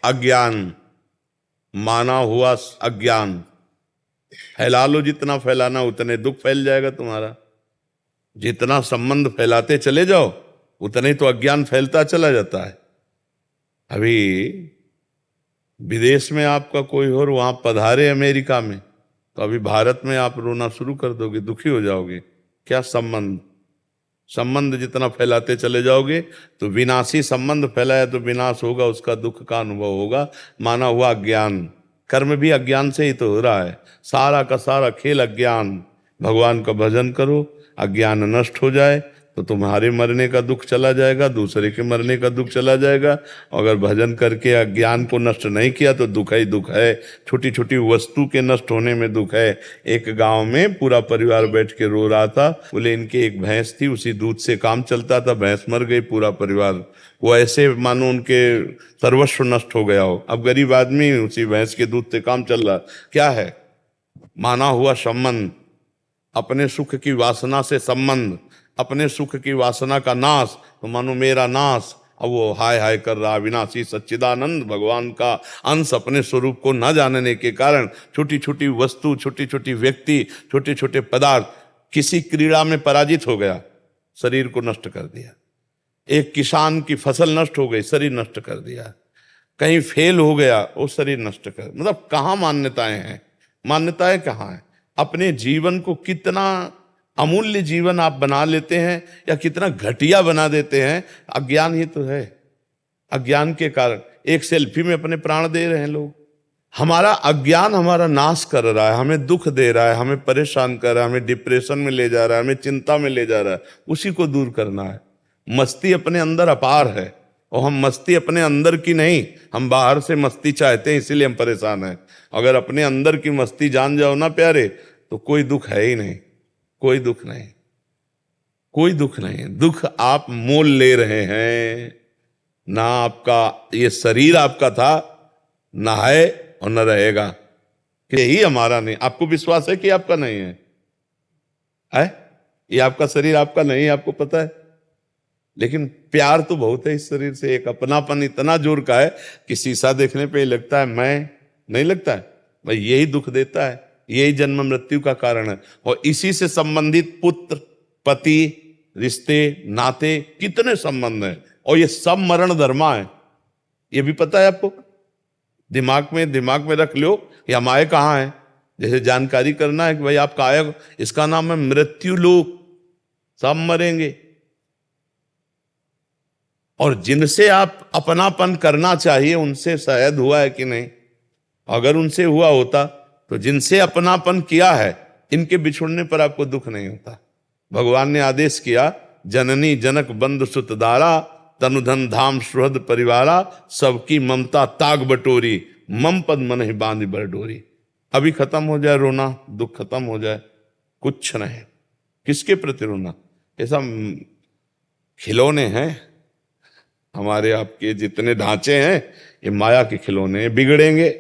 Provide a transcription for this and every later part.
अज्ञान, माना हुआ अज्ञान। फैला लो, जितना फैलाना उतने दुख फैल जाएगा तुम्हारा। जितना संबंध फैलाते चले जाओ उतने तो अज्ञान फैलता चला जाता है। अभी विदेश में आपका कोई और वहां पधारे अमेरिका में, तो अभी भारत में आप रोना शुरू कर दोगे, दुखी हो जाओगे। क्या संबंध, संबंध जितना फैलाते चले जाओगे तो विनाशी संबंध फैलाया तो विनाश होगा, उसका दुख का अनुभव होगा। माना हुआ अज्ञान, कर्म भी अज्ञान से ही तो हो रहा है। सारा का सारा खेल अज्ञान। भगवान का भजन करो, अज्ञान नष्ट हो जाए तो तुम्हारे मरने का दुख चला जाएगा, दूसरे के मरने का दुख चला जाएगा। अगर भजन करके अज्ञान को नष्ट नहीं किया तो दुख ही दुख है। छोटी छोटी वस्तु के नष्ट होने में दुख है। एक गांव में पूरा परिवार बैठ के रो रहा था। बोले इनके एक भैंस थी, उसी दूध से काम चलता था, भैंस मर गई, पूरा परिवार वो ऐसे मानो उनके सर्वस्व नष्ट हो गया हो। अब गरीब आदमी उसी भैंस के दूध से काम चल रहा। क्या है? माना हुआ संबंध, अपने सुख की वासना से संबंध, अपने सुख की वासना का नाश, तो मानो मेरा नाश। अब वो हाय हाय कर रहा। विनाशी सच्चिदानंद भगवान का अंश अपने स्वरूप को न जानने के कारण छोटी छोटी वस्तु, छोटी छोटी व्यक्ति, छोटे छोटे पदार्थ, किसी क्रीड़ा में पराजित हो गया, शरीर को नष्ट कर दिया। एक किसान की फसल नष्ट हो गई, शरीर नष्ट कर दिया। कहीं फेल हो गया, वो शरीर नष्ट कर, मतलब कहाँ मान्यताएं हैं? मान्यताएं कहाँ हैं? अपने जीवन को कितना अमूल्य जीवन आप बना लेते हैं या कितना घटिया बना देते हैं, अज्ञान ही तो है। अज्ञान के कारण एक सेल्फी में अपने प्राण दे रहे हैं लोग। हमारा अज्ञान हमारा नाश कर रहा है, हमें दुख दे रहा है, हमें परेशान कर रहा है, हमें डिप्रेशन में ले जा रहा है, हमें चिंता में ले जा रहा है। उसी को दूर करना है। मस्ती अपने अंदर अपार है, और हम मस्ती अपने अंदर की नहीं, हम बाहर से मस्ती चाहते हैं, इसीलिए हम परेशान हैं। अगर अपने अंदर की मस्ती जान जाओ ना प्यारे, तो कोई दुख है ही नहीं, कोई दुख नहीं, कोई दुख नहीं। दुख आप मोल ले रहे हैं ना। आपका ये शरीर आपका था, ना है और न रहेगा। यही हमारा नहीं। आपको विश्वास है कि आपका नहीं है? ये आपका शरीर आपका नहीं है, आपको पता है। लेकिन प्यार तो बहुत है इस शरीर से। एक अपनापन इतना जोर का है कि शीशा देखने पे लगता है मैं, नहीं लगता है भाई। यही दुख देता है, यही जन्म मृत्यु का कारण है। और इसी से संबंधित पुत्र, पति, रिश्ते, नाते, कितने संबंध हैं, और ये सब मरण धर्मा है। ये भी पता है आपको? दिमाग में रख लो, ये हम आए कहाँ हैं। जैसे जानकारी करना है कि भाई आप आए, इसका नाम है मृत्यु लोक। सब मरेंगे। और जिनसे आप अपनापन करना चाहिए उनसे शायद हुआ है कि नहीं? अगर उनसे हुआ होता तो जिनसे अपनापन किया है, इनके बिछुड़ने पर आपको दुख नहीं होता। भगवान ने आदेश किया, जननी जनक बंधु सुत दारा, तनुधन धाम सुहृद परिवारा, सबकी ममता ताग बटोरी, मम पद मन ही बांध बर डोरी। अभी खत्म हो जाए रोना, दुख खत्म हो जाए, कुछ नहीं। किसके प्रति रोना? ऐसा खिलौने हैं हमारे आपके जितने ढांचे हैं, ये माया के खिलौने, बिगड़ेंगे।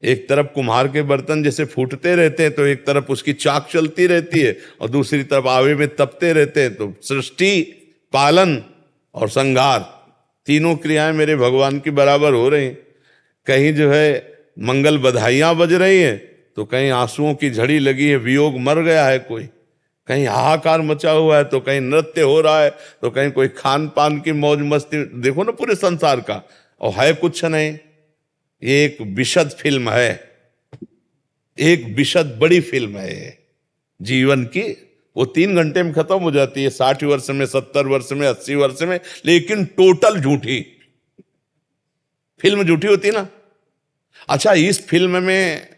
एक तरफ कुम्हार के बर्तन जैसे फूटते रहते हैं तो एक तरफ उसकी चाक चलती रहती है, और दूसरी तरफ आवे में तपते रहते हैं। तो सृष्टि, पालन और संहार, तीनों क्रियाएं मेरे भगवान की बराबर हो रही। कहीं जो है मंगल बधाइयां बज रही हैं, तो कहीं आंसुओं की झड़ी लगी है, वियोग मर गया है कोई, कहीं हाहाकार मचा हुआ है, तो कहीं नृत्य हो रहा है, तो कहीं कोई खान पान की मौज मस्ती। देखो ना पूरे संसार का, और है कुछ नहीं। ये एक विशद फिल्म है, एक विशद बड़ी फिल्म है जीवन की। वो 3 घंटे में खत्म हो जाती है, 60 वर्ष में, 70 वर्ष में, 80 वर्ष में, लेकिन टोटल झूठी फिल्म। झूठी होती ना। अच्छा, इस फिल्म में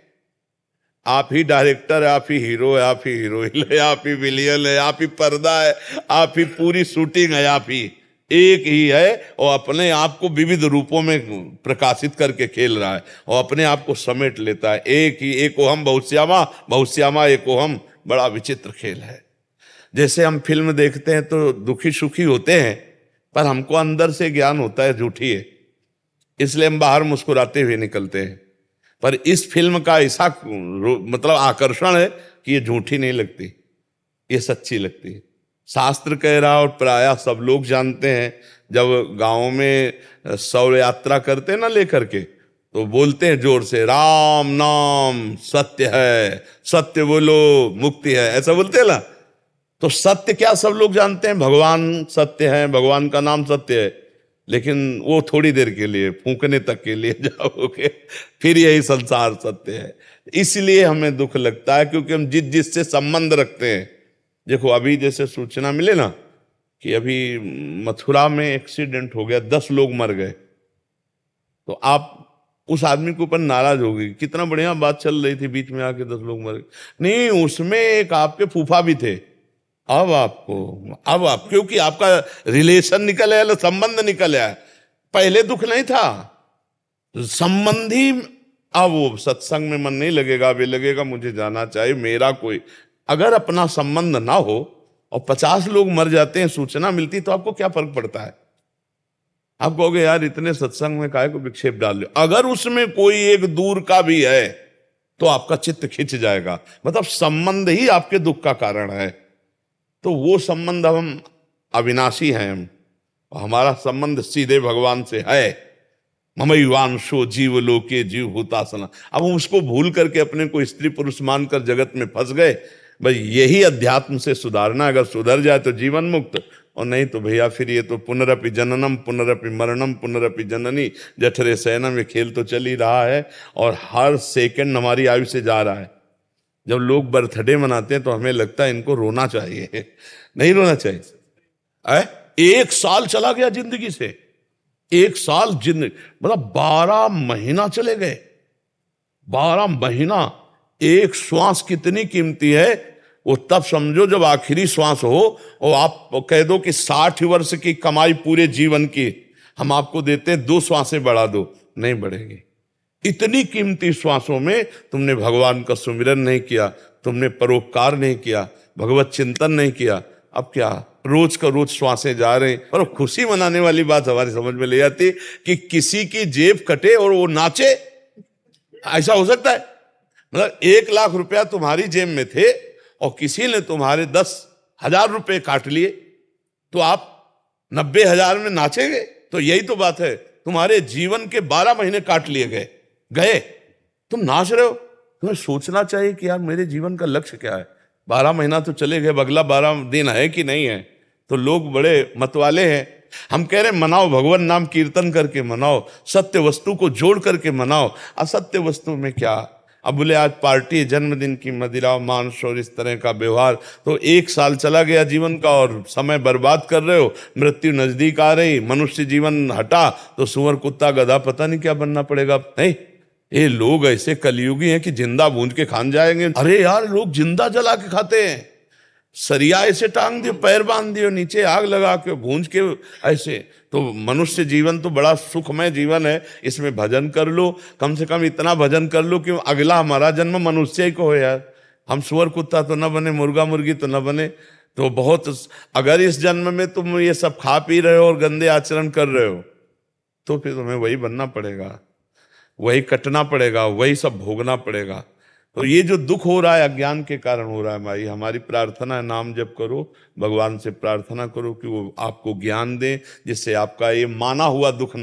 आप ही डायरेक्टर है, आप ही हीरो है, आप ही हीरोइन है, आप ही विलियन है, आप ही पर्दा है, आप ही पूरी शूटिंग है, आप ही एक ही है, और अपने आप को विविध रूपों में प्रकाशित करके खेल रहा है, और अपने आप को समेट लेता है। एक ही, एको हम बहुश्यामा, बहुश्यामा एको हम। बड़ा विचित्र खेल है। जैसे हम फिल्म देखते हैं तो दुखी सुखी होते हैं, पर हमको अंदर से ज्ञान होता है झूठी है, इसलिए हम बाहर मुस्कुराते हुए निकलते हैं। पर इस फिल्म का ऐसा मतलब आकर्षण है कि ये झूठी नहीं लगती, ये सच्ची लगती है। शास्त्र कह रहा और प्रायः सब लोग जानते हैं, जब गाँव में शव यात्रा करते हैं ना लेकर के, तो बोलते हैं जोर से, राम नाम सत्य है, सत्य बोलो मुक्ति है, ऐसा बोलते हैं ना। तो सत्य क्या सब लोग जानते हैं, भगवान सत्य है, भगवान का नाम सत्य है, लेकिन वो थोड़ी देर के लिए, फूंकने तक के लिए जाओगे, फिर यही संसार सत्य है। इसलिए हमें दुख लगता है, क्योंकि हम जिससे संबंध रखते हैं। देखो अभी जैसे सूचना मिले ना कि अभी मथुरा में एक्सीडेंट हो गया, 10 लोग मर गए, तो आप उस आदमी के ऊपर नाराज हो गई, कितना बढ़िया बात चल रही थी, बीच में आके 10 लोग मर गए। नहीं, उसमें एक आपके फूफा भी थे। अब आप क्योंकि आपका रिलेशन निकल आया, संबंध निकल आया, पहले दुख नहीं था, संबंधी। अब वो सत्संग में मन नहीं लगेगा, वे लगेगा मुझे जाना चाहिए, मेरा कोई, अगर अपना संबंध ना हो और 50 लोग मर जाते हैं, सूचना मिलती, तो आपको क्या फर्क पड़ता है? आप कहोगे यार इतने सत्संग में काहे को विक्षेप डाल रहे हो। अगर उसमें कोई एक दूर का भी है तो आपका चित्त खिंच जाएगा, मतलब संबंध ही आपके दुख का कारण है। तो वो संबंध, हम अविनाशी हैं, हमारा संबंध सीधे भगवान से है। ममैवांशो जीव लोके जीव भूतासना। अब हम उसको भूल करके अपने को स्त्री पुरुष मानकर जगत में फंस गए। भाई यही अध्यात्म से सुधारना, अगर सुधर जाए तो जीवन मुक्त, और नहीं तो भैया फिर ये तो पुनरपि जननम पुनरपि मरणम पुनरपि जननी जठरे शयनम, ये खेल तो चल ही रहा है, और हर सेकंड हमारी आयु से जा रहा है। जब लोग बर्थडे मनाते हैं तो हमें लगता है इनको रोना चाहिए, नहीं रोना चाहिए। 1 साल चला गया जिंदगी से, 1 साल जिंदगी, मतलब 12 महीना चले गए, 12 महीना। एक श्वास कितनी कीमती है, वो तब समझो जब आखिरी श्वास हो, और आप कह दो कि 60 वर्ष की कमाई पूरे जीवन की हम आपको देते हैं, 2 श्वासें बढ़ा दो, नहीं बढ़ेगी। इतनी कीमती श्वासों में तुमने भगवान का सुमिरन नहीं किया, तुमने परोपकार नहीं किया, भगवत चिंतन नहीं किया। अब क्या रोज का रोज श्वासें जा रहे हैं। और खुशी मनाने वाली बात हमारी समझ में ले आती कि किसी की जेब कटे और वो नाचे, ऐसा हो सकता है? मतलब 1 लाख रुपया तुम्हारी जेब में थे और किसी ने तुम्हारे 10,000 रुपए काट लिए, तो आप 90,000 में नाचेंगे? तो यही तो बात है, तुम्हारे जीवन के 12 महीने काट लिए गए, तुम नाच रहे हो। तुम्हें सोचना चाहिए कि यार मेरे जीवन का लक्ष्य क्या है। 12 महीना तो चले गए, अगला 12 दिन है कि नहीं है। तो लोग बड़े मतवाले हैं। हम कह रहे मनाओ, भगवान नाम कीर्तन करके मनाओ, सत्य वस्तु को जोड़ करके मनाओ। असत्य वस्तु में क्या? अब बोले आज पार्टी है, जन्मदिन की मदिरा मांस और इस तरह का व्यवहार, तो 1 साल चला गया जीवन का और समय बर्बाद कर रहे हो। मृत्यु नजदीक आ रही, मनुष्य जीवन हटा तो सुअर कुत्ता गधा पता नहीं क्या बनना पड़ेगा। नहीं, ये लोग ऐसे कलयुगी हैं कि जिंदा भूंज के खान जाएंगे। अरे यार लोग जिंदा जला के खाते हैं, सरिया ऐसे टांग दियो, पैर बांध दियो, नीचे आग लगा के भूंज के ऐसे। तो मनुष्य जीवन तो बड़ा सुखमय जीवन है, इसमें भजन कर लो, कम से कम इतना भजन कर लो कि अगला हमारा जन्म मनुष्य ही को हो यार। हम सुअर कुत्ता तो न बने, मुर्गा मुर्गी तो न बने। तो बहुत, अगर इस जन्म में तुम ये सब खा पी रहे हो और गंदे आचरण कर रहे हो, तो फिर तुम्हें वही बनना पड़ेगा, वही कटना पड़ेगा, वही सब भोगना पड़ेगा। तो ये जो दुख हो रहा है अज्ञान के कारण हो रहा है। भाई हमारी प्रार्थना है, नाम जप करो, भगवान से प्रार्थना करो कि वो आपको ज्ञान दे, जिससे आपका ये माना हुआ दुख